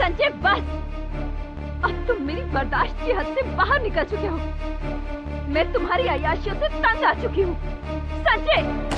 संजय बस, अब तुम मेरी बर्दाश्त की हद से बाहर निकल चुके हो। मैं तुम्हारी अय्याशियों से तंग आ चुकी हूँ। संजय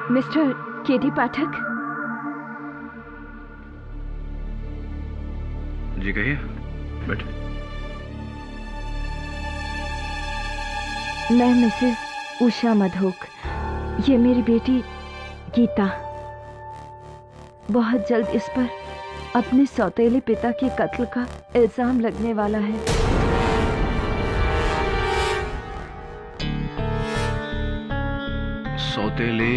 मिस्टर केडी पाठक। जी कहिए, बैठे। मैं मिसेस उषा मधोक, ये मेरी बेटी गीता। बहुत जल्द इस पर अपने सौतेले पिता के कत्ल का इल्जाम लगने वाला है। सौतेले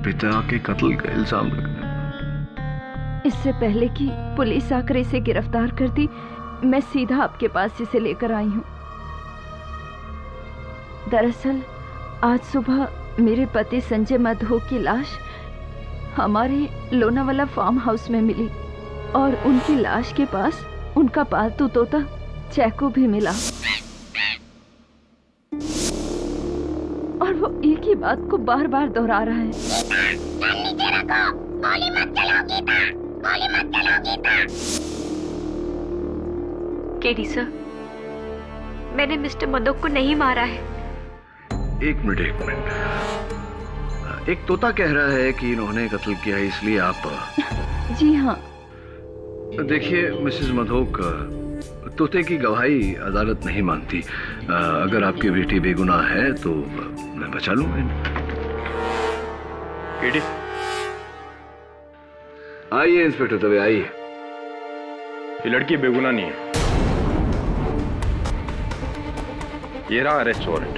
पिता के कत्ल का इल्जाम लगना। इससे पहले कि पुलिस आकर इसे गिरफ्तार कर दी, मैं सीधा आपके पास इसे लेकर आई हूँ। दरअसल आज सुबह मेरे पति संजय मधोक की लाश हमारे लोनावाला फार्म हाउस में मिली और उनकी लाश के पास उनका पालतू तोता चैको भी मिला। और वो एक ही बात को बार बार दोहरा रहा है। केडी सर, मैंने मिस्टर मधोक को नहीं मारा है। एक मिनट। एक तोता कह रहा है कि इन्होंने कत्ल किया, इसलिए आप। जी हाँ। देखिए मिसेस मधोक, तोते की गवाही अदालत नहीं मानती। अगर आपकी बेटी बेगुनाह है तो मैं बचा लूंगा। केडी, आइए इंस्पेक्टर दवे, आइए। ये लड़की बेगुनाह नहीं है। ये रहा अरेस्ट वारंट।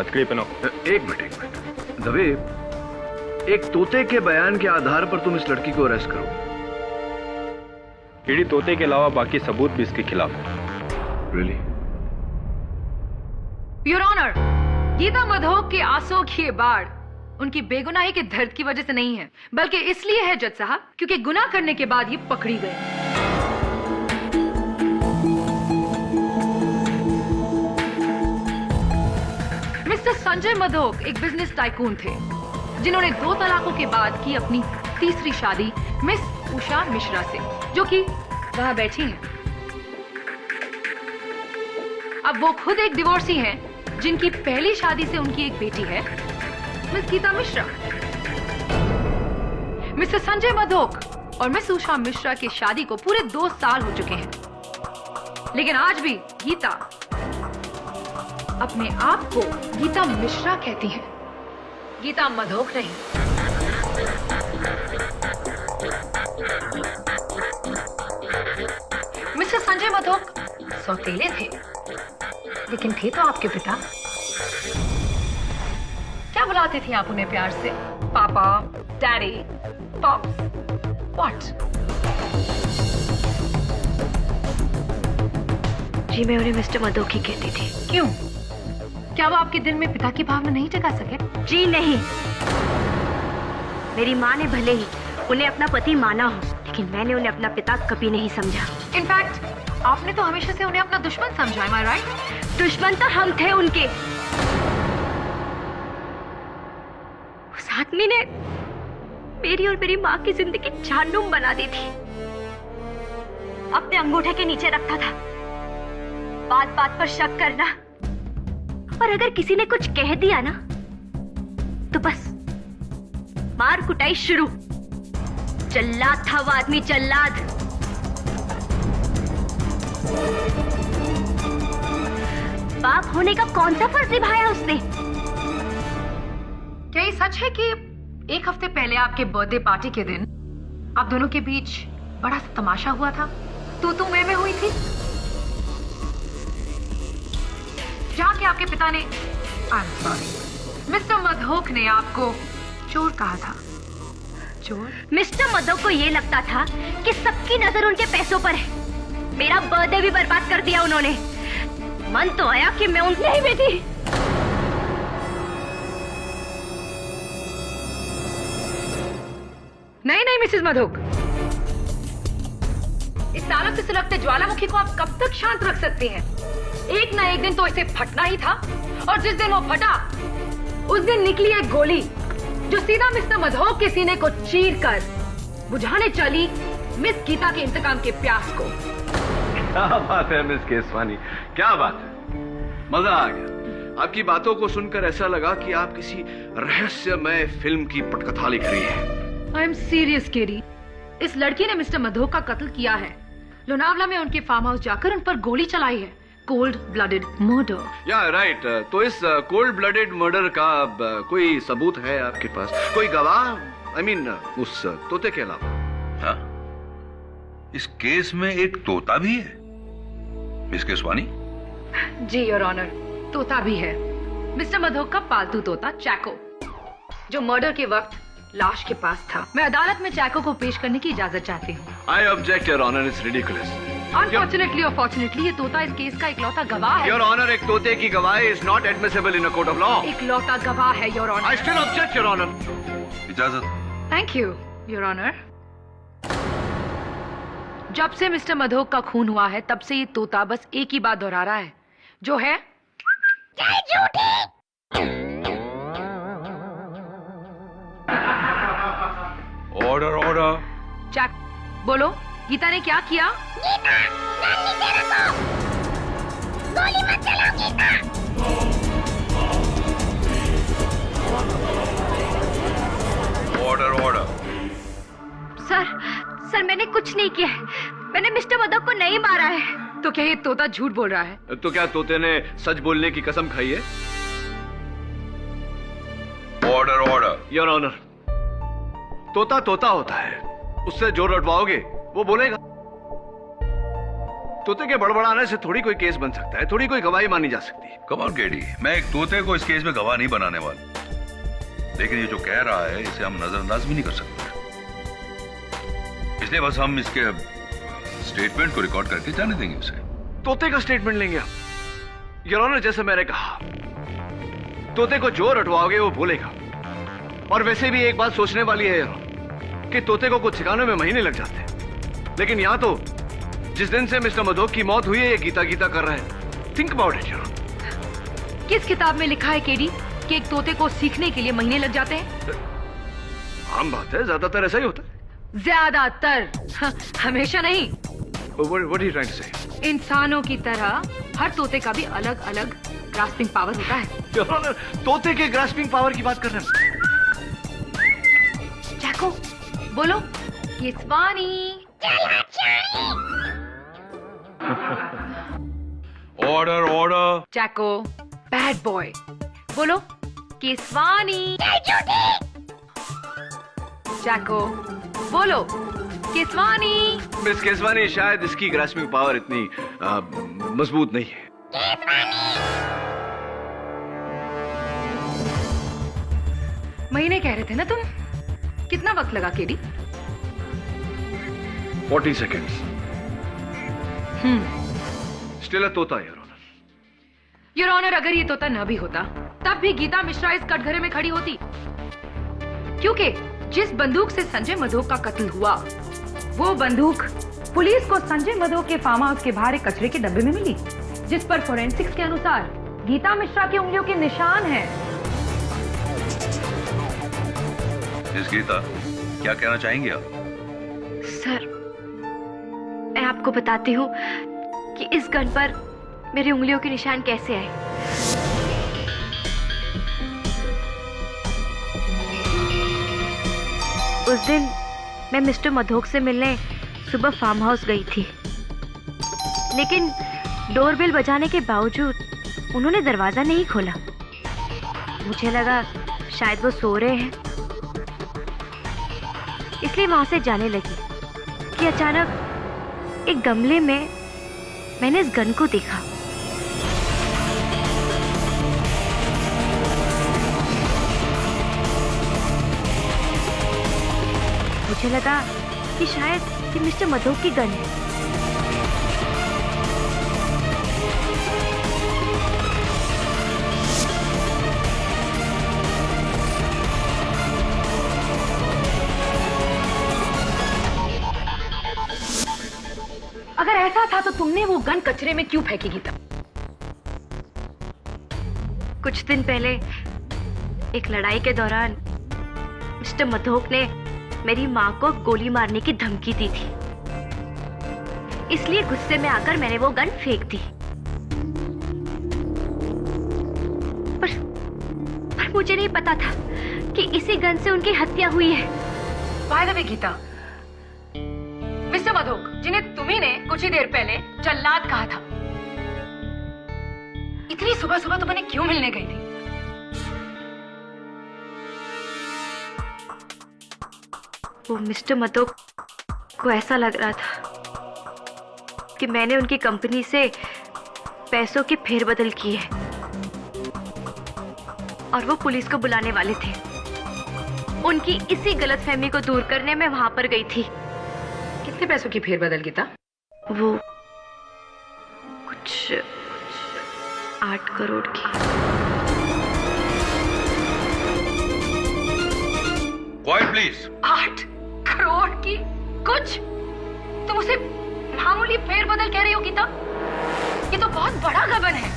हथकड़ी पहनाओ। एक मिनट दवे, एक तोते के बयान के आधार पर तुम इस लड़की को अरेस्ट करो? केडी, तोते के अलावा बाकी सबूत भी इसके खिलाफ है। Really? Your honour, Geeta Madhok के आंसुओं की ये बाढ़ उनकी बेगुनाही के दर्द की वजह से नहीं है, बल्कि इसलिए है जज साहब क्योंकि गुनाह करने के बाद ये पकड़ी गई। मिस्टर संजय मधोक एक बिजनेस टाइकून थे जिन्होंने 2 तलाकों के बाद की अपनी तीसरी शादी मिस उषा मिश्रा से, जो कि वहां बैठी हैं। अब वो खुद एक डिवोर्सी हैं जिनकी पहली शादी से उनकी एक बेटी है, मिस गीता मिश्रा। मिस्टर संजय मधोक और मिस उषा मिश्रा की शादी को पूरे 2 साल हो चुके हैं, लेकिन आज भी गीता अपने आप को गीता मिश्रा कहती है, गीता मधोक नहीं। मिस्टर संजय मधोक सौतेले थे, लेकिन थे तो आपके पिता। क्या बुलाते थे आप उन्हें प्यार से? पापा, डैडी, पॉप्स, व्हाट? जी मैं उन्हें मिस्टर मधोक ही कहती थी। क्यों? क्या वो आपके दिल में पिता की भावना नहीं जगा सके? जी नहीं, मेरी माँ ने भले ही उन्हें अपना पति माना हो, लेकिन मैंने उन्हें अपना पिता कभी नहीं समझा। इनफैक्ट आपने तो हमेशा से उन्हें अपना दुश्मन समझा, am I right? दुश्मन तो हम थे उनके। उस आदमी ने मेरी और मेरी माँ की जिंदगी जहन्नुम बना दी थी। अपने अंगूठे के नीचे रखता था, बात बात पर शक करना, और अगर किसी ने कुछ कह दिया ना तो बस मार कुटाई शुरू। जल्लाद था वो आदमी, जल्लाद। बाप होने का कौन सा फर्ज निभाया उसने? क्या ये सच है कि 1 हफ्ते पहले आपके बर्थडे पार्टी के दिन आप दोनों के बीच बड़ा सा तमाशा हुआ था, तू मैं हुई थी, जहां के आपके पिता ने मिस्टर मधोक ने आपको चोर कहा था? चोर। मिस्टर मधोक को ये लगता था कि सबकी नजर उनके पैसों पर है। मेरा बर्थडे भी बर्बाद कर दिया उन्होंने। मन तो आया कि मैं उनसे ही बेटी। नहीं नहीं मिसेस मधोक, इस तालब से सुलगते ज्वालामुखी को आप कब तक शांत रख सकती हैं? एक ना एक दिन तो इसे फटना ही था, और जिस दिन वो फटा उस दिन निकली एक गोली जो सीधा मिस्टर मधोक के सीने को चीर कर बुझाने चली मिस गीता के इंतकाम के प्यास को। क्या बात है मिस केसवानी, क्या बात है, मजा आ गया। आपकी बातों को सुनकर ऐसा लगा कि आप किसी रहस्यमय फिल्म की पटकथा लिख रही हैं। आई एम सीरियस केरी, इस लड़की ने मिस्टर मधोक का कत्ल किया है। लोनावला में उनके फार्म हाउस जाकर उन पर गोली चलाई है। Cold blooded murder. या राइट, तो इस कोल्ड ब्लडेड मर्डर का कोई सबूत है आपके पास, कोई गवाह? आई मीन उस तोते के अलावा। हाँ? इस केस में एक तोता भी है मिस केसवानी? जी योर ऑनर, तोता भी है। मिस्टर मधोक का पालतू तोता चैको, जो मर्डर के वक्त लाश के पास था। मैं अदालत में चैको को पेश करने की इजाजत चाहती हूँ। I object your honour, it's ridiculous. Unfortunately और फॉर्चुनेटली ये तोता इस केस का इकलौता गवाह है। योर ऑनर, एक तोते की गवाही is not admissible in a court of law. इकलौता गवाह है your honour. I still object your honour. इजाजत। Thank you your honour. जब से मिस्टर मधोक का खून हुआ है तब से ये तोता बस एक ही बात दोहरा रहा है, जो है ऑर्डर ऑर्डर। चैक, बोलो गीता ने क्या किया? Order order. सर मैंने कुछ नहीं किया है। मैंने मिस्टर मधोक को नहीं मारा है। तो क्या ये तोता झूठ बोल रहा है? तो क्या तोते ने सच बोलने की कसम खाई है? Order order. योर ऑनर, तोता तोता होता है, उससे जो रटवाओगे वो बोलेगा। तोते के बड़बड़ाने से थोड़ी कोई केस बन सकता है, थोड़ी कोई गवाही मानी जा सकती है। कम ऑन केडी, मैं एक तोते को इस केस में गवाह नहीं बनाने वाला, लेकिन ये जो कह रहा है इसे हम नजरअंदाज भी नहीं कर सकते, इसलिए बस हम इसके स्टेटमेंट को रिकॉर्ड करके जाने देंगे उसे। तोते का स्टेटमेंट लेंगे आप? योर ऑनर, जैसे मैंने कहा, तोते को जो रटवाओगे वो बोलेगा। और वैसे भी एक बात सोचने वाली है कि तोते को कुछ सिखाने में महीने लग जाते हैं, लेकिन यहां तो जिस दिन से मिस्टर मधोक की मौत हुई है ये गीता गीता कर रहे हैं। Think about it your honour. किस किताब में लिखा है केडी कि एक तोते को सीखने के लिए महीने लग जाते हैं? आम बात है, ज्यादातर ऐसा ही होता है। ज्यादातर, हमेशा नहीं। What are you trying to say? इंसानों की तरह हर तोते का भी अलग अलग ग्रास्पिंग पावर होता है। योर ऑनर, तोते के ग्रास्पिंग पावर की बात कर रहे हैं। चैको, बोलो Keswani. Order order. Chaco, bad boy, बोलो केसवानी। चैको, बोलो केसवानी। मिस केसवानी, शायद इसकी ग्रास्पिंग पावर इतनी मजबूत नहीं है। महीने कह रहे थे ना तुम? कितना वक्त लगा केडी? 40 seconds. Still a तोता योर ऑनर। योर ऑनर, अगर ये तोता न भी होता तब भी गीता मिश्रा इस कटघरे में खड़ी होती, क्योंकि जिस बंदूक से संजय मधोक का कत्ल हुआ वो बंदूक पुलिस को संजय मधोक के फार्म हाउस के बाहर एक कचरे के डब्बे में मिली, जिस पर फोरेंसिक्स के अनुसार गीता मिश्रा की उंगलियों के निशान हैं। मिस गीता, क्या कहना चाहेंगे आप? सर, मैं आपको बताती हूँ कि इस गन पर मेरी उंगलियों के निशान कैसे आए। उस दिन मैं मिस्टर मधोक से मिलने सुबह फार्म हाउस गई थी, लेकिन डोरबेल बजाने के बावजूद उन्होंने दरवाजा नहीं खोला। मुझे लगा शायद वो सो रहे हैं, इसलिए वहां से जाने लगी कि अचानक एक गमले में मैंने इस गन को देखा। मुझे लगा कि शायद ये मिस्टर मधोक की गन है। अगर ऐसा था तो तुमने वो गन कचरे में क्यों फेंकी गीता? कुछ दिन पहले एक लड़ाई के दौरान मिस्टर मधोक ने मेरी माँ को गोली मारने की धमकी दी थी, इसलिए गुस्से में आकर मैंने वो गन फेंक दी। पर मुझे नहीं पता था कि इसी गन से उनकी हत्या हुई है। By the way Geeta, mister Madhok जिन्हें तुम्ही ने कुछ ही देर पहले जल्लाद कहा था, इतनी सुबह सुबह तुम उन्हें क्यों मिलने गई थी? वो मिस्टर मधोक को ऐसा लग रहा था कि मैंने उनकी कंपनी से पैसों की फेरबदल की है और वो पुलिस को बुलाने वाले थे। उनकी इसी गलतफहमी को दूर करने में वहां पर गई थी। कितने पैसों की फेरबदल गीता? वो कुछ 8 करोड़ की। Quite please. 8 करोड़ की? कुछ? तुम उसे मामूली फेरबदल कह रही हो गीता? ये तो बहुत बड़ा गबन है,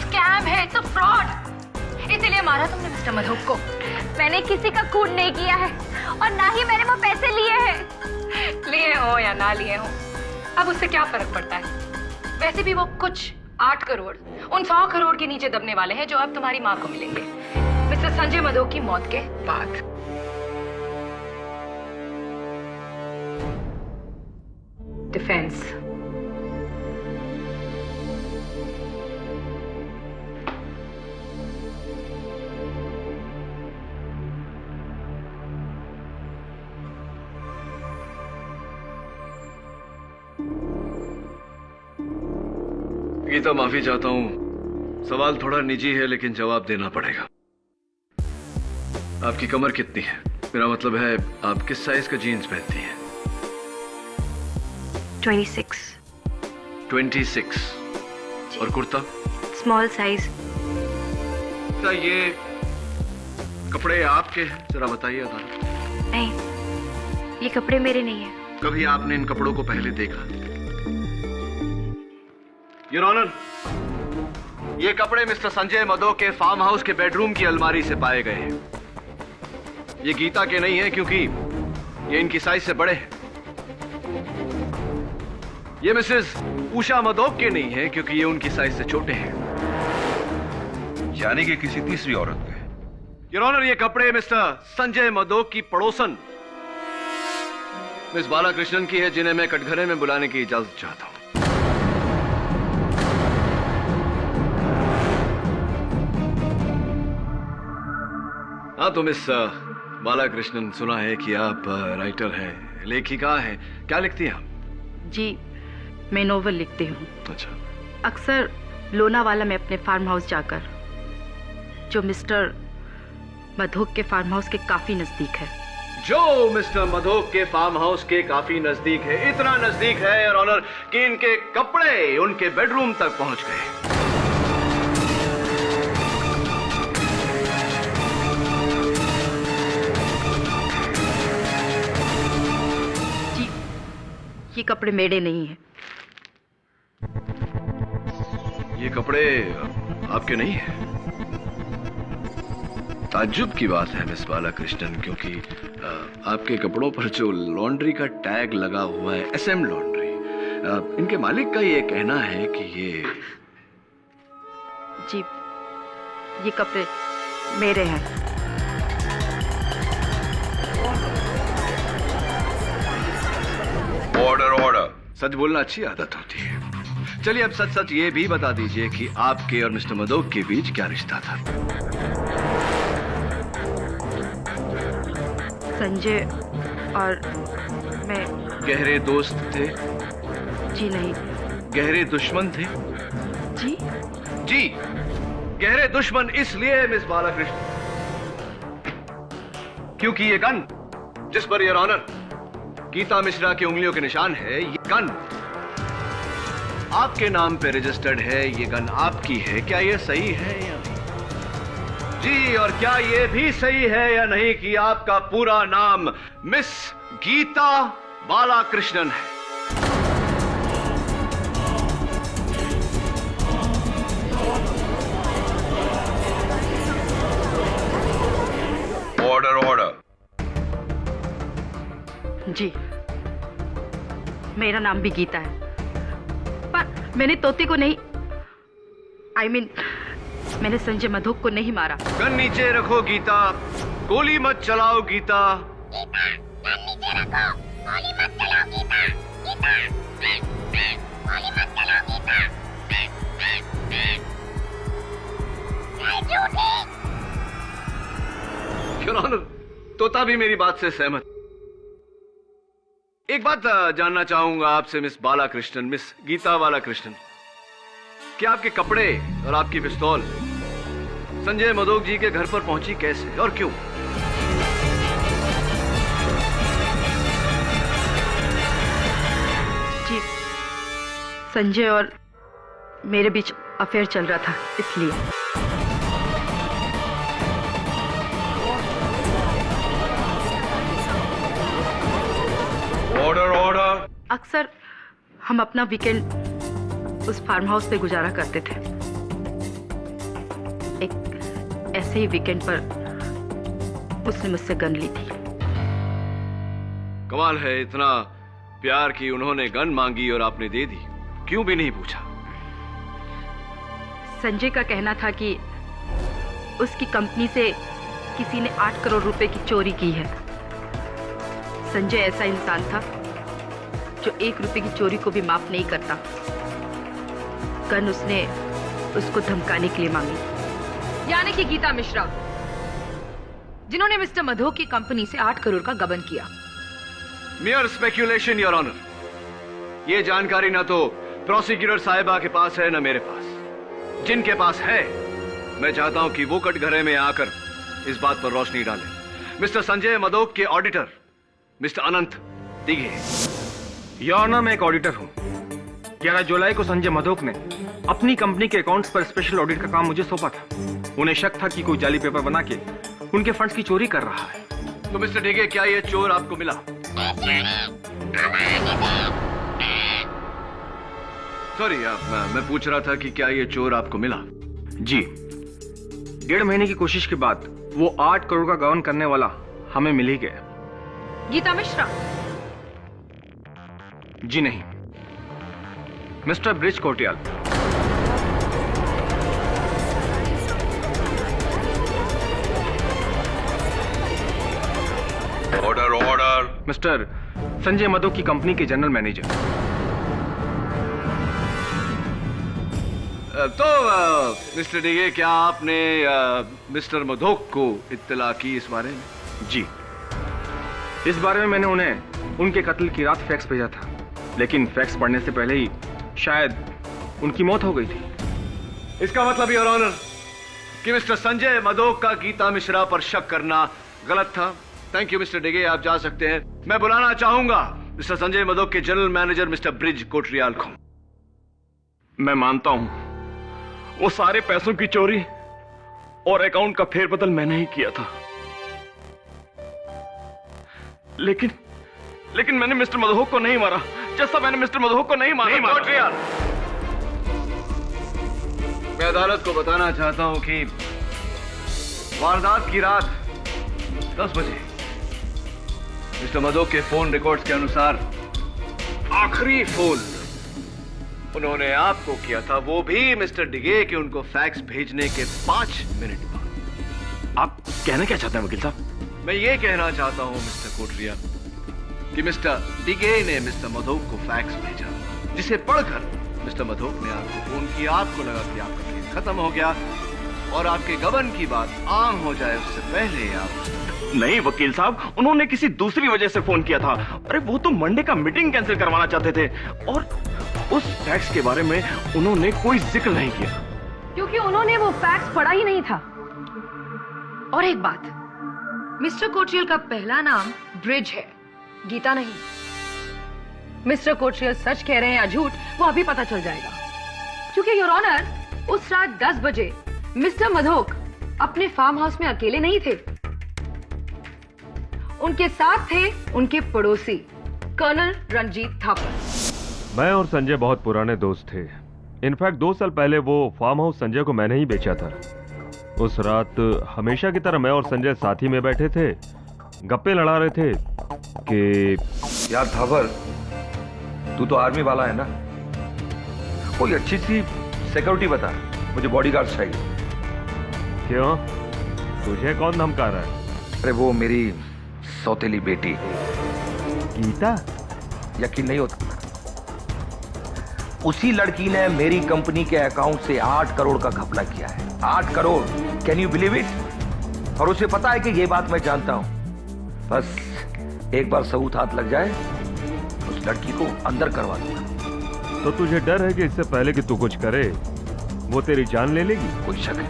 स्कैम है, इट्स अ फ्रॉड। इसीलिए मारा तुमने मिस्टर मधोक को। मैंने किसी का खून नहीं किया है और ना ही मैंने वो पैसे लिए हैं। लिए हो या ना लिए हो, अब उससे क्या फर्क पड़ता है? वैसे भी वो कुछ 8 करोड़ उन 100 करोड़ के नीचे दबने वाले हैं जो अब तुम्हारी माँ को मिलेंगे मिस्टर संजय मधोक की मौत के बाद। डिफेंस। गीता, माफी चाहता हूं, सवाल थोड़ा निजी है लेकिन जवाब देना पड़ेगा। आपकी कमर कितनी है? मेरा मतलब है आप किस साइज का जीन्स पहनती हैं? 26। 26। और कुर्ता? Small size. क्या ये कपड़े आपके हैं? जरा बताइए जरा। नहीं, ये कपड़े मेरे नहीं है। कभी आपने इन कपड़ों को पहले देखा? योर ऑनर, ये कपड़े मिस्टर संजय मधोक के फार्म हाउस के बेडरूम की अलमारी से पाए गए हैं। ये गीता के नहीं है क्योंकि ये इनकी साइज से बड़े हैं। ये मिसेस उषा मधोक के नहीं है क्योंकि ये उनकी साइज से छोटे हैं। यानी कि किसी तीसरी औरत के। योर ऑनर, ये कपड़े मिस्टर संजय मधोक की पड़ोसन मिस बालाकृष्णन की है, जिन्हें मैं कटघरे में बुलाने की इजाजत चाहता हूं। हाँ, तो मिस बालाकृष्णन, सुना है कि आप राइटर हैं, लेखिका हैं। क्या लिखती हैं आप? जी, मैं नोवेल लिखती हूँ। अच्छा। अक्सर लोनावाला में अपने फार्म हाउस जाकर, जो मिस्टर मधोक के फार्म हाउस के काफी नजदीक है। जो मिस्टर मधोक के फार्म हाउस के काफी नजदीक है, इतना नजदीक है योर ऑनर कि इनके कपड़े उनके बेडरूम तक पहुंच गए। ये कपड़े मेरे नहीं हैं। ये कपड़े आपके नहीं हैं? ताज्जुब की बात है मिस बालाकृष्णन, क्योंकि आपके कपड़ों पर जो लॉन्ड्री का टैग लगा हुआ है, SM लॉन्ड्री, इनके मालिक का ये कहना है कि ये। जी, ये कपड़े मेरे हैं। Order order. सच बोलना अच्छी आदत होती है। चलिए अब सच सच ये भी बता दीजिए कि आपके और मिस्टर मधोक के बीच क्या रिश्ता था? संजय और मैं गहरे दोस्त थे? जी नहीं। गहरे दुश्मन थे? जी जी, गहरे दुश्मन इसलिए मिस बालाकृष्ण क्योंकि ये गन जिस per your honour Gita Mishra की उंगलियों के निशान है, ये गन आपके नाम पे रजिस्टर्ड है, ये गन आपकी है। क्या ये सही है या नहीं? जी, और क्या ये भी सही है या नहीं कि आपका पूरा नाम मिस गीता बालाकृष्णन है? Order order. जी, मेरा नाम भी गीता है, पर मैंने तोते को नहीं, मैंने संजय मधोक को नहीं मारा। गन नीचे रखो गीता, गोली मत चलाओ गीता। योर ऑनर, तोता भी मेरी बात से सहमत। एक बात जानना चाहूंगा आपसे मिस बालाकृष्णन, मिस गीता बालाकृष्णन, क्या आपके कपड़े और आपकी पिस्तौल संजय मधोक जी के घर पर पहुंची कैसे और क्यों? जी, संजय और मेरे बीच अफेयर चल रहा था, इसलिए। Order order. अक्सर हम अपना वीकेंड उस फार्म हाउस पे गुजारा करते थे। एक ऐसे ही वीकेंड पर उसने मुझसे गन ली थी। कमाल है, इतना प्यार की उन्होंने गन मांगी और आपने दे दी, क्यों भी नहीं पूछा? संजय का कहना था कि उसकी कंपनी से किसी ने 8 करोड़ रुपए की चोरी की है। संजय ऐसा इंसान था जो 1 रुपए की चोरी को भी माफ नहीं करता। गन उसने उसको धमकाने के लिए मांगी। यानी कि गीता मिश्रा, जिन्होंने मिस्टर मधोक की कंपनी से 8 करोड़ का गबन किया। Mere speculation your honour. ये जानकारी ना तो प्रोसिक्यूटर साहिबा के पास है ना मेरे पास। जिनके पास है, मैं चाहता हूं कि वो कटघरे में आकर इस बात पर रोशनी डालें। मिस्टर संजय मधोक के auditor mister Anant Dighe. Your honour, मैं एक ऑडिटर हूं। 11 जुलाई को संजय मधोक ने अपनी कंपनी के अकाउंट्स पर स्पेशल ऑडिट का काम मुझे सौंपा था। उन्हें शक था कि कोई जाली पेपर बना के उनके फंड्स की चोरी कर रहा है। तो मिस्टर दिघे, क्या ये चोर आपको मिला? सॉरी, मैं पूछ रहा था कि क्या ये चोर आपको मिला? जी, 1.5 महीने की कोशिश के बाद वो 8 करोड़ का गबन करने वाला हमें मिल ही गया। गीता मिश्रा? जी नहीं, mister bridge Kotiyal. Order order. Mister Sanjay Madhok की कंपनी के जनरल मैनेजर। तो मिस्टर दिघे, क्या आपने मिस्टर मधोक को इत्तला की इस बारे में? जी, इस बारे में मैंने उन्हें उनके कत्ल की रात फैक्स भेजा था, लेकिन फैक्स पढ़ने से पहले ही शायद उनकी मौत हो गई थी। इसका मतलब योर ऑनर कि मिस्टर संजय मधोक का गीता मिश्रा पर शक करना गलत था। थैंक यू मिस्टर दिघे, आप जा सकते हैं। मैं बुलाना चाहूंगा मिस्टर संजय मधोक के general manager mister bridge Kotriyal को। मैं मानता हूं वो सारे पैसों की चोरी और अकाउंट का फेरबदल मैंने ही किया था, लेकिन मैंने मिस्टर मधोक को नहीं मारा, जैसा मैंने मिस्टर मधोक को नहीं मारा। कोटरियाल, मैं अदालत को बताना चाहता हूं कि वारदात की रात 10 बजे मिस्टर मधोक के फोन रिकॉर्ड्स के अनुसार आखिरी फोन उन्होंने आपको किया था, वो भी मिस्टर दिघे के उनको फैक्स भेजने के 5 मिनट बाद। आप कहना क्या चाहते हैं वकील साहब? मैं ये कहना चाहता हूं मिस्टर कोटरिया कि मिस्टर दिघे ने मिस्टर मधोक को फैक्स भेजा, जिसे पढ़कर मिस्टर मधोक ने आपको फोन किया। आपको लगा कि आपका केस खत्म हो गया और आपके गबन की बात आम हो जाए उससे पहले आप। नहीं वकील साहब, उन्होंने किसी दूसरी वजह से फोन किया था। अरे वो तो मंडे का मीटिंग कैंसिल करवाना चाहते थे और उस फैक्स के बारे में उन्होंने कोई जिक्र नहीं किया, क्योंकि उन्होंने वो फैक्स पढ़ा ही नहीं था। और एक बात, मिस्टर कोटरियल का पहला नाम ब्रिज है गीता नहीं। मिस्टर कोटरियल सच कह रहे हैं या झूठ, वो अभी पता चल जाएगा। क्योंकि योर ऑनर, उस रात 10 बजे मिस्टर मधोक अपने फार्म हाउस में अकेले नहीं थे। उनके साथ थे उनके पड़ोसी कर्नल रंजीत थापर। मैं और संजय बहुत पुराने दोस्त थे। इनफैक्ट 2 साल पहले वो फार्म हाउस संजय को मैंने ही बेचा था। उस रात हमेशा की तरह मैं और संजय साथ ही में बैठे थे, गप्पे लड़ा रहे थे कि यार थापर, तू तो आर्मी वाला है ना, कोई अच्छी सी सिक्योरिटी बता, मुझे बॉडीगार्ड चाहिए। क्यों, तुझे कौन धमका रहा है? अरे वो मेरी सौतेली बेटी गीता। यकीन नहीं होता, उसी लड़की ने मेरी कंपनी के अकाउंट से 8 करोड़ का घपला किया है। 8 crore, can you believe it? और उसे पता है कि ये बात मैं जानता हूं। बस एक बार सबूत हाथ लग जाए, उस लड़की को अंदर करवा दूंगा। तो तुझे डर है कि इससे पहले कि तू कुछ करे वो तेरी जान ले लेगी? कोई शक है?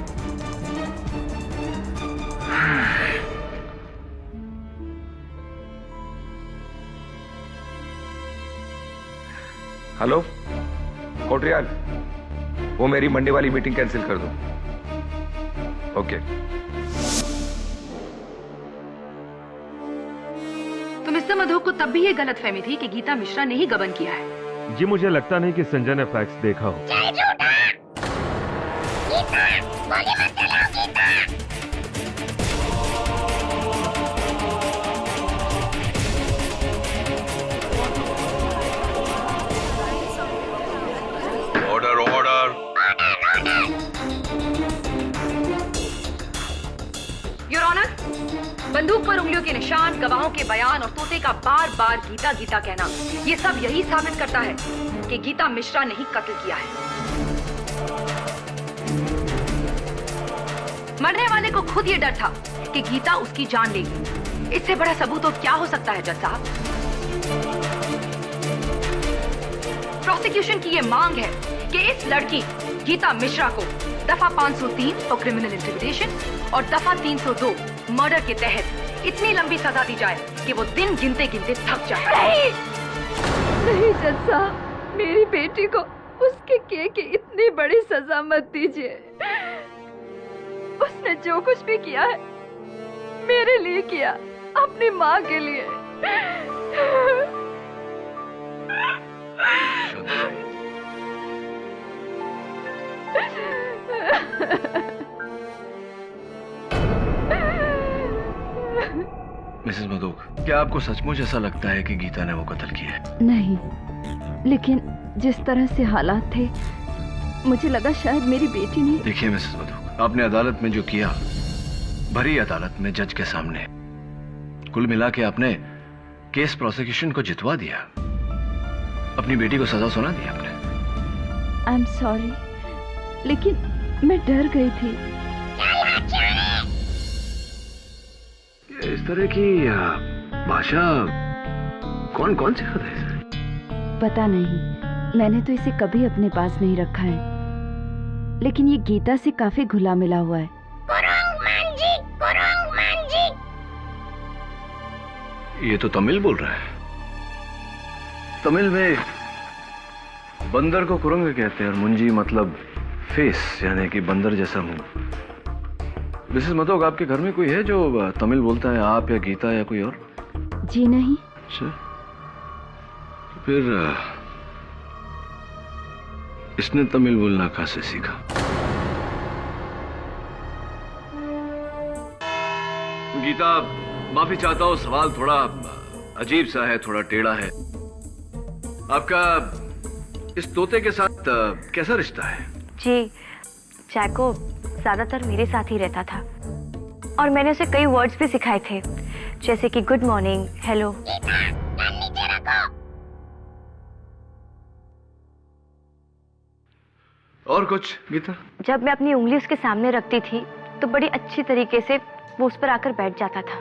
हेलो कोटरियाल, वो मेरी मंडे वाली मीटिंग कैंसिल कर दो। ओके। तो मिस्टर मधोक को तब भी ये गलतफहमी थी कि गीता मिश्रा ने ही गबन किया है। जी मुझे लगता नहीं कि संजय ने फैक्स देखा हो। Order order. योर ऑनर, बंदूक पर उंगलियों के निशान, गवाहों के बयान और तोते का बार बार गीता गीता कहना, ये सब यही साबित करता है कि गीता मिश्रा ने ही कत्ल किया है। मरने वाले को खुद ये डर था कि गीता उसकी जान लेगी। इससे बड़ा सबूत तो क्या हो सकता है जज साहब? प्रोसिक्यूशन की ये मांग है कि इस लड़की गीता मिश्रा को दफा 503 फॉर क्रिमिनल इंटिमिडेशन और दफा 302 मर्डर के तहत इतनी लंबी सजा दी जाए कि वो दिन गिनते गिनते थक जाए। नहीं, नहीं जज साहब, मेरी बेटी को उसके किए की इतनी बड़ी सजा मत दीजिए। उसने जो कुछ भी किया है मेरे लिए किया, अपनी माँ के लिए। मिसेस मधोक, क्या आपको सचमुच ऐसा लगता है कि गीता ने वो कत्ल किया है? नहीं, लेकिन जिस तरह से हालात थे मुझे लगा शायद मेरी बेटी ने। देखिए मिसेस मधोक, आपने अदालत में जो किया, भरी अदालत में जज के सामने, कुल मिला के आपने केस प्रोसिक्यूशन को जितवा दिया, अपनी बेटी को सजा सुना दी आपने। आई एम सॉरी, लेकिन मैं डर गई थी। इस तरह की भाषा कौन कौन सिखाता है? पता नहीं, मैंने तो इसे कभी अपने पास नहीं रखा है, लेकिन ये गीता से काफी घुला मिला हुआ है। ये तो तमिल बोल रहा है। तमिल में बंदर को कुरंग कहते हैं और मुंजी मतलब फेस, यानी कि बंदर जैसा मुंह। मिसेस मधोक, आपके घर में कोई है जो तमिल बोलता है? आप या गीता या कोई और? जी नहीं। अच्छा, फिर इसने तमिल बोलना कहाँ से सीखा? गीता, माफी चाहता हूँ, सवाल थोड़ा अजीब सा है, थोड़ा टेढ़ा है। आपका इस तोते के साथ कैसा रिश्ता है? जी, चैको ज्यादातर मेरे साथ ही रहता था और मैंने उसे कई वर्ड्स भी सिखाए थे, जैसे कि गुड मॉर्निंग, हेलो। और कुछ गीता? जब मैं अपनी उंगली उसके सामने रखती थी तो बड़ी अच्छी तरीके से वो उस पर आकर बैठ जाता था।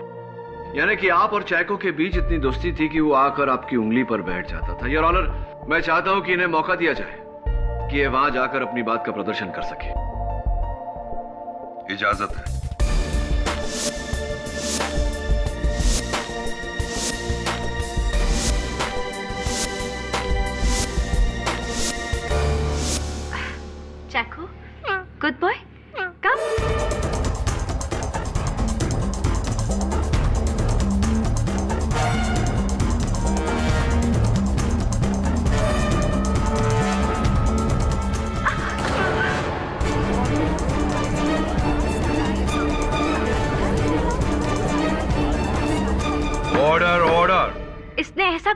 यानी कि आप और चैको के बीच इतनी दोस्ती थी कि वो आकर आपकी उंगली पर बैठ जाता था। योर ऑनर, मैं चाहता हूं कि इन्हें मौका दिया जाए कि ये वहां जाकर अपनी बात का प्रदर्शन कर सके। इजाजत है।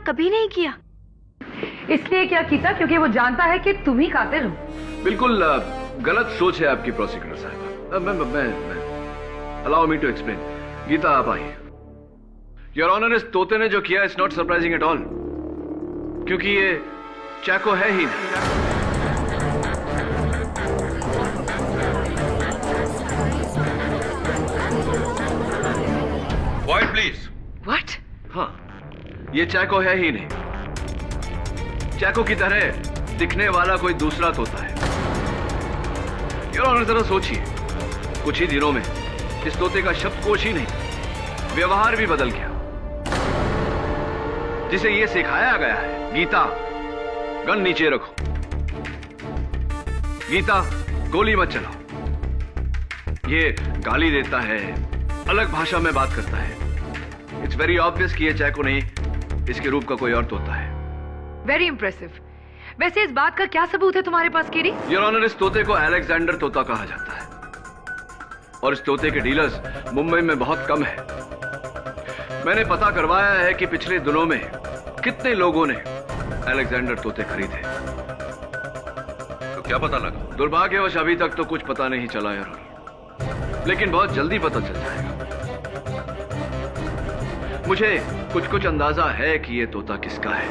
कभी नहीं किया। इसलिए क्या गीता? क्योंकि वो जानता है कि तुम ही कातिल हो। बिल्कुल गलत सोच है आपकी प्रोसिक्यूटर साहब। मैं allow me to explain. Geeta आप आइए। योर ऑनर, इस तोते ने जो किया it's not surprising at all, क्योंकि ये चैको है ही नहीं। Quiet, please. व्हाट? हाँ, ये चैको है ही नहीं। चैको की तरह दिखने वाला कोई दूसरा तोता है। योर ऑनर, जरा सोचिए, कुछ ही दिनों में इस तोते का शब्दकोश ही नहीं, व्यवहार भी बदल गया। जिसे ये सिखाया गया है, गीता गन नीचे रखो, गीता गोली मत चलाओ, ये गाली देता है, अलग भाषा में बात करता है। इट्स वेरी ऑब्वियस कि ये चैको नहीं, इसके रूप का कोई और तोता है। Very impressive. वैसे इस बात का क्या सबूत है तुम्हारे पास, कीरी? योर ऑनर, इस तोते को अलेक्जेंडर तोता कहा जाता है और इस तोते के डीलर्स मुंबई में बहुत कम है। मैंने पता करवाया है कि पिछले दिनों में कितने लोगों ने अलेक्जेंडर तोते खरीदे। तो क्या पता लगा? दुर्भाग्यवश अभी तक तो कुछ पता नहीं चला योर ऑनर, लेकिन बहुत जल्दी पता चल जाएगा। मुझे कुछ अंदाजा है कि यह तोता किसका है।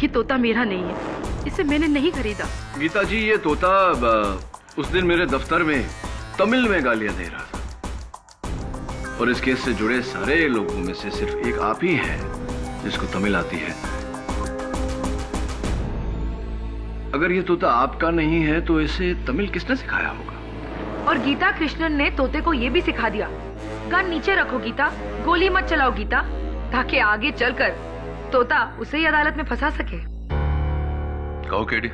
ये तोता मेरा नहीं है, इसे मैंने नहीं खरीदा। गीता जी, ये तोता उस दिन मेरे दफ्तर में तमिल में गालियां दे रहा था और इस केस से जुड़े सारे लोगों में से सिर्फ एक आप ही हैं जिसको तमिल आती है। अगर ये तोता आपका नहीं है तो इसे तमिल किसने सिखाया होगा? और गीता कृष्णन ने तोते को ये भी सिखा दिया, गन नीचे रखो गीता, गोली मत चलाओ गीता, ताकि आगे चलकर तोता उसे ही अदालत में फंसा सके। कहो केडी,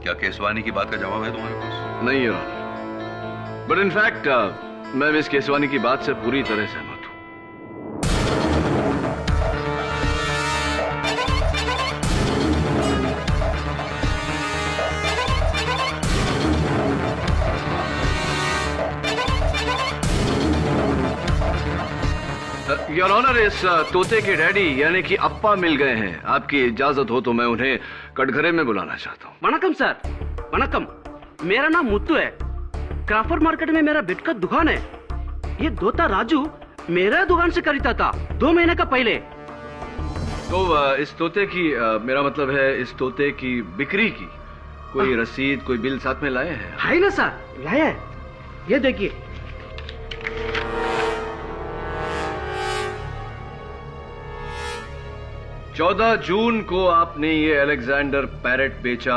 क्या केसवानी की बात का जवाब है तुम्हारे पास? नहीं योर ऑनर, बट इनफैक्ट मैं मिस केसवानी की बात से पूरी तरह सहमत हूं। योर ऑनर, इस तोते के डैडी यानी कि अप्पा मिल गए हैं। आपकी इजाजत हो तो मैं उन्हें कटघरे में बुलाना चाहता हूँ। वणकम सर, वणकम। मेरा नाम मुत्तू है। क्राफर्ड मार्केट में मेरा बिट का दुकान है। ये तोता राजू मेरा दुकान से खरीदा था 2 महीने का पहले। तो इस तोते की मेरा मतलब है इस तोते की बिक्री की कोई रसीद, कोई बिल साथ में लाए हैं? है ना सर, लाया है। ये देखिए। 14 जून को आपने ये अलेक्जेंडर पैरेट बेचा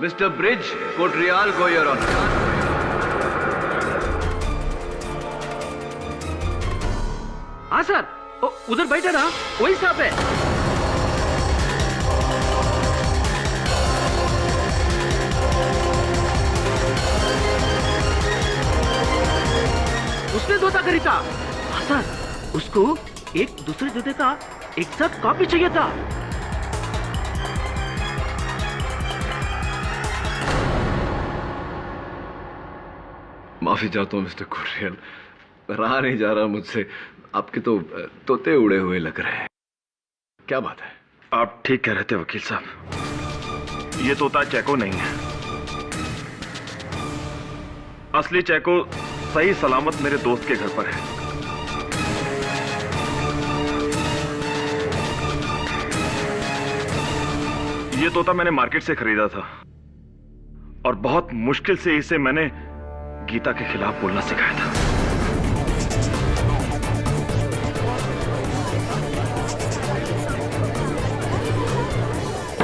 मिस्टर ब्रिज कोटरियाल को, योर ऑनर। हाँ सर, उधर बैठे ना, वही साहब है। उसने तोता खरीदा। हाँ सर, उसको एक दूसरे तोते का एक साथ कॉपी चाहिए था। माफी चाहता हूं मिस्टर कोटरियाल, रहा नहीं जा रहा मुझसे। आपके तो तोते उड़े हुए लग रहे हैं। क्या बात है? आप ठीक कह रहे थे वकील साहब, ये तोता चैको नहीं है। असली चैको सही सलामत मेरे दोस्त के घर पर है। ये तोता मैंने मार्केट से खरीदा था और बहुत मुश्किल से इसे मैंने गीता के खिलाफ बोलना सिखाया था।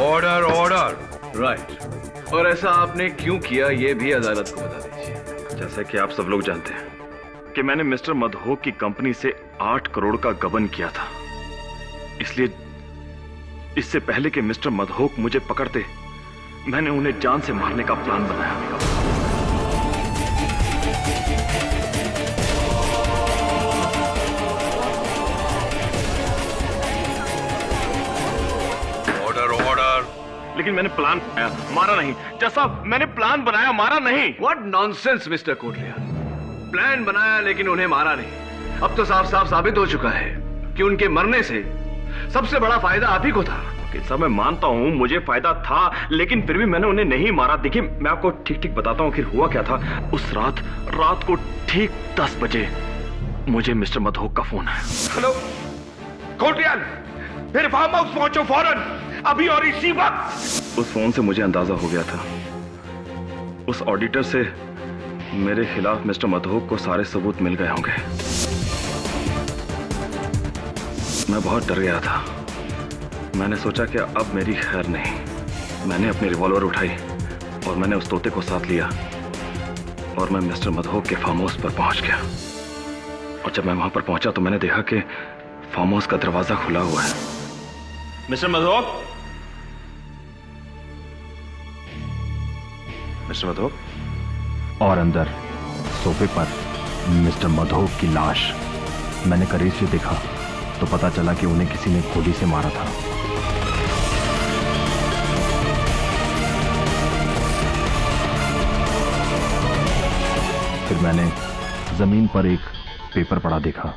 Order, order. राइट। और ऐसा आपने क्यों किया ये भी अदालत को बता दीजिए। जैसा कि आप सब लोग जानते हैं कि मैंने मिस्टर मधोक की कंपनी से 8 करोड़ का गबन किया था, इसलिए इससे पहले कि मिस्टर मधोक मुझे पकड़ते, मैंने उन्हें जान से मारने का प्लान बनाया। Order, order. लेकिन मैंने प्लान बनाया, मारा नहीं। जज साहब, मैंने प्लान बनाया, मारा नहीं। What nonsense mister Kotariyal. Plan बनाया लेकिन उन्हें मारा नहीं। अब तो साफ साफ साबित हो चुका है कि उनके मरने से सबसे बड़ा फायदा आप ही को था। साहब मैं मानता हूँ मुझे फायदा था, लेकिन फिर भी मैंने उन्हें नहीं मारा। देखिए मैं आपको ठीक ठीक बताता हूँ फिर हुआ क्या था। उस रात को ठीक 10 बजे मुझे मिस्टर मधोक का फोन आया। हेलो कोटरियाल, मेरे फार्म हाउस पहुंचो फौरन, अभी और इसी वक्त। उस फोन से मुझे अंदाजा हो गया था, उस ऑडिटर से मेरे खिलाफ मिस्टर मधोक को सारे सबूत मिल गए होंगे। मैं बहुत डर गया था। मैंने सोचा कि अब मेरी खैर नहीं। मैंने अपनी रिवॉल्वर उठाई और मैंने उस तोते को साथ लिया और मैं मिस्टर मधोक के फार्म हाउस पर पहुंच गया। और जब मैं वहां पर पहुंचा तो मैंने देखा कि फार्म हाउस का दरवाजा खुला हुआ है। Mister Madhok, mister Madhok. और अंदर सोफे पर मिस्टर मधोक की लाश। मैंने करीब से देखा तो पता चला कि उन्हें किसी ने गोली से मारा था। फिर मैंने जमीन पर एक पेपर पड़ा देखा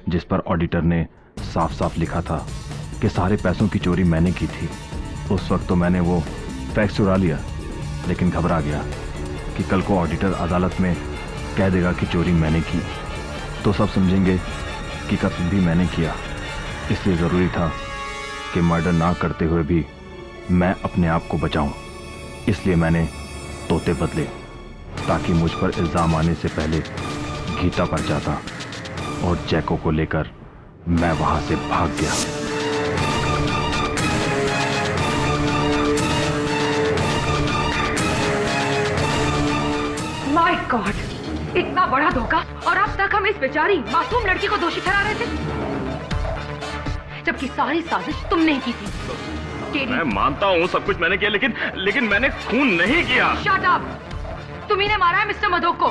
जिस पर ऑडिटर ने साफ साफ लिखा था कि सारे पैसों की चोरी मैंने की थी। उस वक्त तो मैंने वो फैक्स चुरा लिया, लेकिन घबरा गया कि कल को ऑडिटर अदालत में कह देगा कि चोरी मैंने की तो सब समझेंगे कि कत्ल भी मैंने किया। इसलिए ज़रूरी था कि मर्डर ना करते हुए भी मैं अपने आप को बचाऊं। इसलिए मैंने तोते बदले ताकि मुझ पर इल्ज़ाम आने से पहले गीता पर जाता और जैको को लेकर मैं वहां से भाग गया। माय गॉड, इतना बड़ा धोखा और अब तक हम इस बेचारी मासूम लड़की को दोषी ठहरा रहे थे, जबकि सारी साजिश तुमने ही की थी। मैं मानता हूँ सब कुछ मैंने किया, लेकिन मैंने खून नहीं किया। Shut up! तुम्ही ने मारा है मिस्टर मधोक को,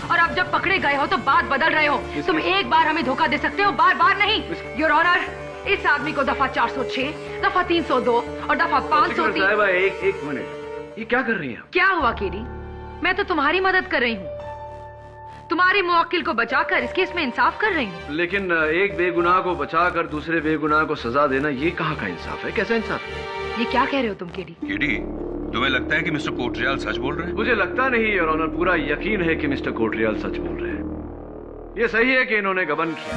और अब जब पकड़े गए हो तो बात बदल रहे हो। तुम एक बार हमें धोखा दे सकते हो, बार बार नहीं। योर ऑनर, इस आदमी को दफा 406, दफा 302 और दफा 503। एक मिनट, ये क्या कर रही हैं? क्या हुआ केडी? मैं तो तुम्हारी मदद कर रही हूँ, तुम्हारे मुवक्किल को बचाकर इस केस में इंसाफ कर रही हूँ। लेकिन एक बेगुनाह को बचाकर दूसरे बेगुनाह को सजा देना, ये कहाँ का इंसाफ है? कैसा इंसाफ है? ये क्या कह रहे हो तुम केडी? केडी, तुम्हें लगता है कि मिस्टर कोटरियाल सच बोल रहे हैं? मुझे लगता नहीं योर ऑनर, पूरा यकीन है कि मिस्टर कोटरियाल सच बोल रहे हैं। ये सही है कि इन्होंने गबन किया,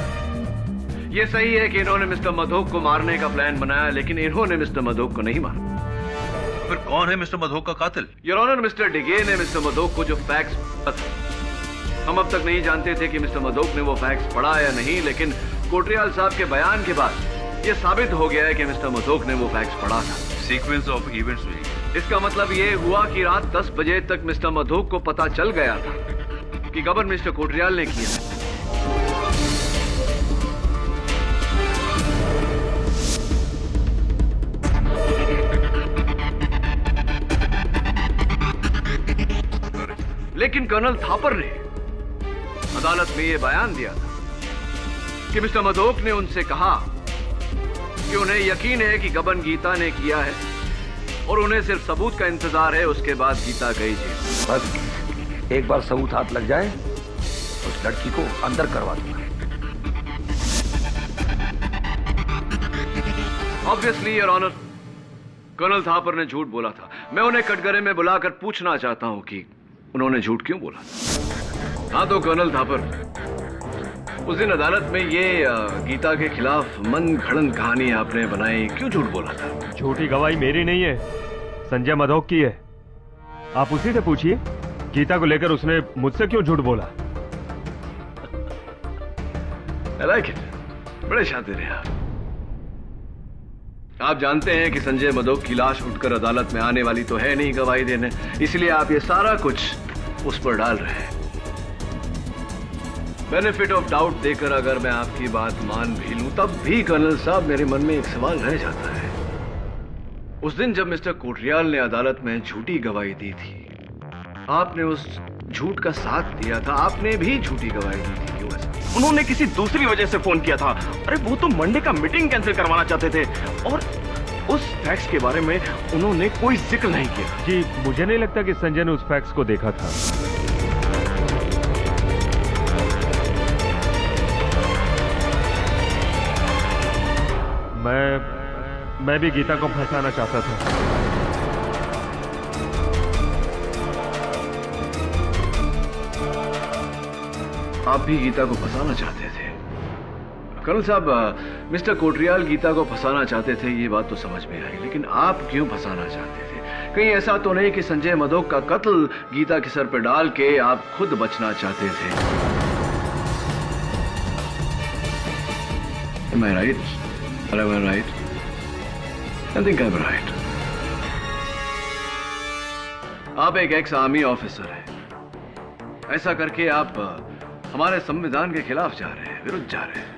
ये सही है कि इन्होंने मिस्टर मधोक को मारने का प्लान बनाया, लेकिन इन्होंने मिस्टर मधोक को नहीं मारा। फिर कौन है मिस्टर मधोक का कातिल? योर ऑनर, मिस्टर डिगे ने मिस्टर मधोक को जो फैक्स, हम अब तक नहीं जानते थे कि मिस्टर मधोक ने वो फैक्स पढ़ा या नहीं, लेकिन कोटरियाल साहब के बयान के बाद ये साबित हो गया है कि मिस्टर मधोक ने वो फैक्स पढ़ा था। सीक्वेंस ऑफ इवेंट्स हुई। इसका मतलब ये हुआ कि रात 10 बजे तक मिस्टर मधोक को पता चल गया था कि गबन मिस्टर कोटरियाल ने किया। लेकिन कर्नल थापर ने अदालत में यह बयान दिया था कि मिस्टर मधोक ने उनसे कहा कि उन्हें यकीन है कि गबन गीता ने किया है और उन्हें सिर्फ सबूत का इंतजार है, उसके बाद गीता गई जेल। बस एक बार सबूत हाथ लग जाए उस लड़की को अंदर करवा दूंगा। Obviously your honour, colonel Thapar ने झूठ बोला था। मैं उन्हें कटघरे में बुलाकर पूछना चाहता हूं कि उन्होंने झूठ क्यों बोला। हाँ तो कर्नल थापर, उस दिन अदालत में ये गीता के खिलाफ मन घड़न कहानी आपने बनाई, क्यों झूठ बोला था? झूठी गवाही मेरी नहीं है, संजय मधोक की है। आप उसी से पूछिए गीता को लेकर उसने मुझसे क्यों झूठ बोला। I like it. बड़े शातिर हैं आप। आप जानते हैं कि संजय मधोक की लाश उठकर अदालत में आने वाली तो है नहीं गवाही देने, इसलिए आप ये सारा कुछ उस पर डाल रहे हैं। बेनिफिट ऑफ डाउट देकर अगर मैं आपकी बात मान भी लूं, तब भी कर्नल साहब मेरे मन में एक सवाल रह जाता है। उस दिन जब मिस्टर कोटरियाल ने अदालत में झूठी गवाही दी थी, आपने उस झूठ का साथ दिया था, आपने भी झूठी गवाही दी थी, क्यों ऐसा? उन्होंने किसी दूसरी वजह से फोन किया था। अरे वो तो मंडे का मीटिंग कैंसिल करवाना चाहते थे, और उस फैक्स के बारे में उन्होंने कोई जिक्र नहीं किया। जी, मुझे नहीं लगता कि संजय ने उस फैक्स को देखा था। मैं भी गीता को फंसाना चाहता था। आप भी गीता को फंसाना चाहते थे। कर्नल साहब, मिस्टर कोटरियाल गीता को फंसाना चाहते थे, ये बात तो समझ में आई, लेकिन आप क्यों फंसाना चाहते थे? कहीं ऐसा तो नहीं कि संजय मधोक का कत्ल गीता के सर पर डाल के आप खुद बचना चाहते थे? Am I right? Am I right? I think I'm right. आप एक एक्स आर्मी ऑफिसर हैं। ऐसा करके आप हमारे संविधान के खिलाफ जा रहे हैं, विरुद्ध जा रहे हैं।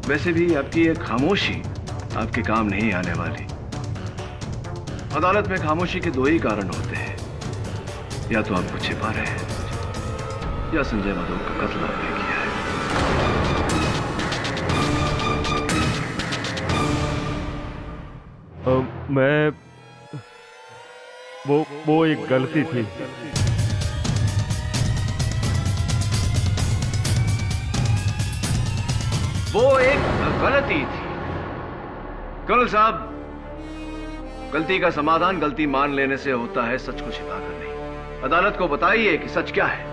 वैसे भी आपकी एक खामोशी आपके काम नहीं आने वाली। अदालत में खामोशी के दो ही कारण होते हैं, या तो आप कुछ छिपा रहे हैं या संजय मधोक का कत्ल आपने किया है। मैं वो एक गलती थी। वो एक गलती थी। कर्नल साहब, गलती का समाधान गलती मान लेने से होता है, सच को छिपाकर नहीं। अदालत को बताइए कि सच क्या है।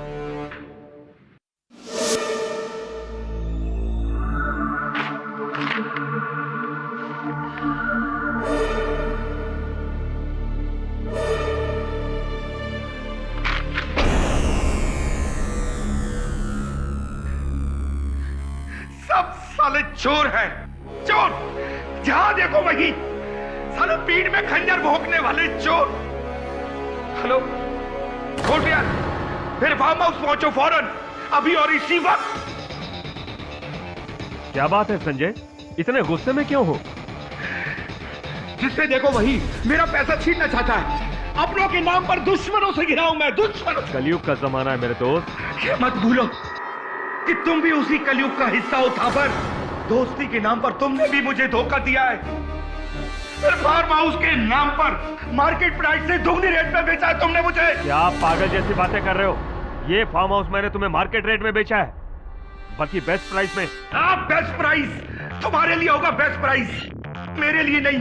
साले चोर है, चोर। जहां देखो वही साले पीठ में खंजर भोंकने वाले चोर। हेलो कोटरियाल, फिर फार्म हाउस पहुंचो फौरन, अभी और इसी वक्त। क्या बात है संजय, इतने गुस्से में क्यों हो? जिससे देखो वही मेरा पैसा छीनना चाहता है। अपनों के नाम पर दुश्मनों से घिरा हूं मैं, दुश्मनों। कलयुग का जमाना है मेरे दोस्त। ये मत भूलो कि तुम भी उसी कलयुग का हिस्सा हो था। पर दोस्ती के नाम पर तुमने भी मुझे धोखा दिया है। फार्म हाउस के नाम पर मार्केट प्राइस से दोगुनी रेट में बेचा है तुमने मुझे। क्या आप पागल जैसी बातें कर रहे हो? ये फार्म हाउस मैंने तुम्हें मार्केट रेट में बेचा है, बल्कि बेस्ट प्राइस में। आप बेस्ट प्राइस तुम्हारे लिए होगा, बेस्ट प्राइस मेरे लिए नहीं।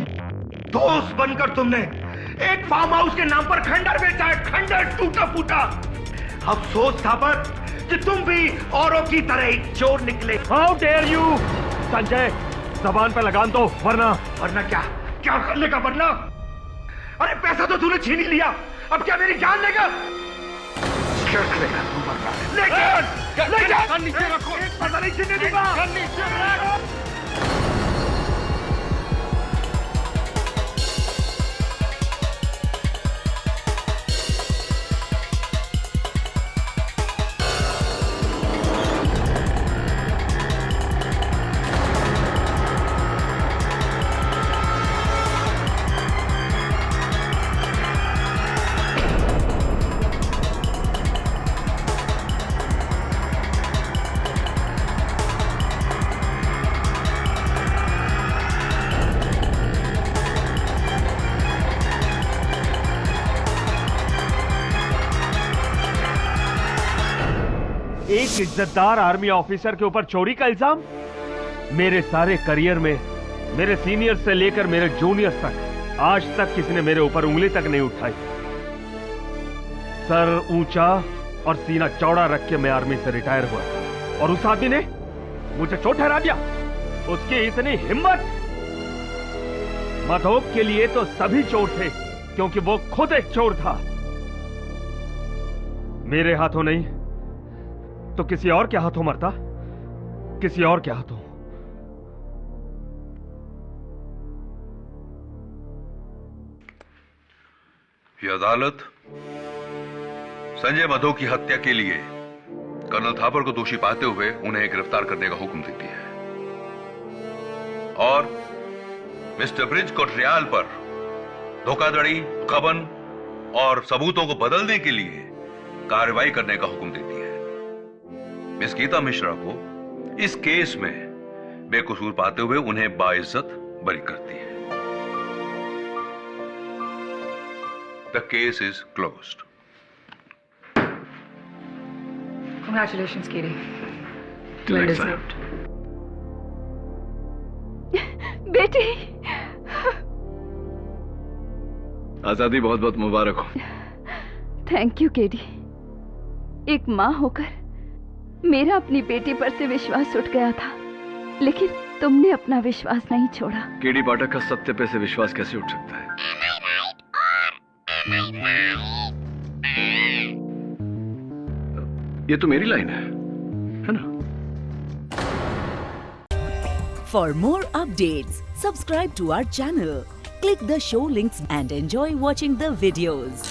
दोस्त बनकर तुमने एक फार्म हाउस के नाम पर खंडर बेचा है, खंडर टूटा फूटा। अफसोस था पर कि तुम भी औरों की तरह एक चोर निकले। हाउ डेयर यू संजय, जबान पे लगाम दो, वरना क्या क्या करने का वरना? अरे पैसा तो तूने छीन ही लिया, अब क्या मेरी जान लेगा? क्या करेगा तू वरना? लेकिन नीचे रखो, पता नहीं छीनने दूंगा। एक इज्जतदार आर्मी ऑफिसर के ऊपर चोरी का इल्जाम? मेरे सारे करियर में मेरे सीनियर से लेकर मेरे जूनियर तक आज तक किसी ने मेरे ऊपर उंगली तक नहीं उठाई। सर ऊंचा और सीना चौड़ा रख के मैं आर्मी से रिटायर हुआ, और उस आदमी ने मुझे चोर ठहरा दिया। उसकी इतनी हिम्मत! मधोक के लिए तो सभी चोर थे, क्योंकि वो खुद एक चोर था। मेरे हाथों नहीं तो किसी और के हाथों मरता, किसी और के हाथों। ये अदालत संजय मधोक की हत्या के लिए कर्नल थापर को दोषी पाते हुए उन्हें गिरफ्तार करने का हुक्म देती है, और मिस्टर ब्रिज कोटरियाल पर धोखाधड़ी, गबन और सबूतों को बदलने के लिए कार्रवाई करने का हुक्म देती है। मिस गीता मिश्रा को इस केस में बेकसूर पाते हुए उन्हें बाइज्जत बरी करती है। The case is closed. Congratulations, Katie. Till Well next time. deserved. बेटी, आजादी बहुत बहुत मुबारक हो। Thank you KD. एक माँ होकर मेरा अपनी बेटी पर से विश्वास उठ गया था, लेकिन तुमने अपना विश्वास नहीं छोड़ा। केडी पाठक का सत्य पे से विश्वास कैसे उठ सकता है? ये तो मेरी लाइन है ना? For more updates, subscribe to our channel, click the show links and enjoy watching the videos.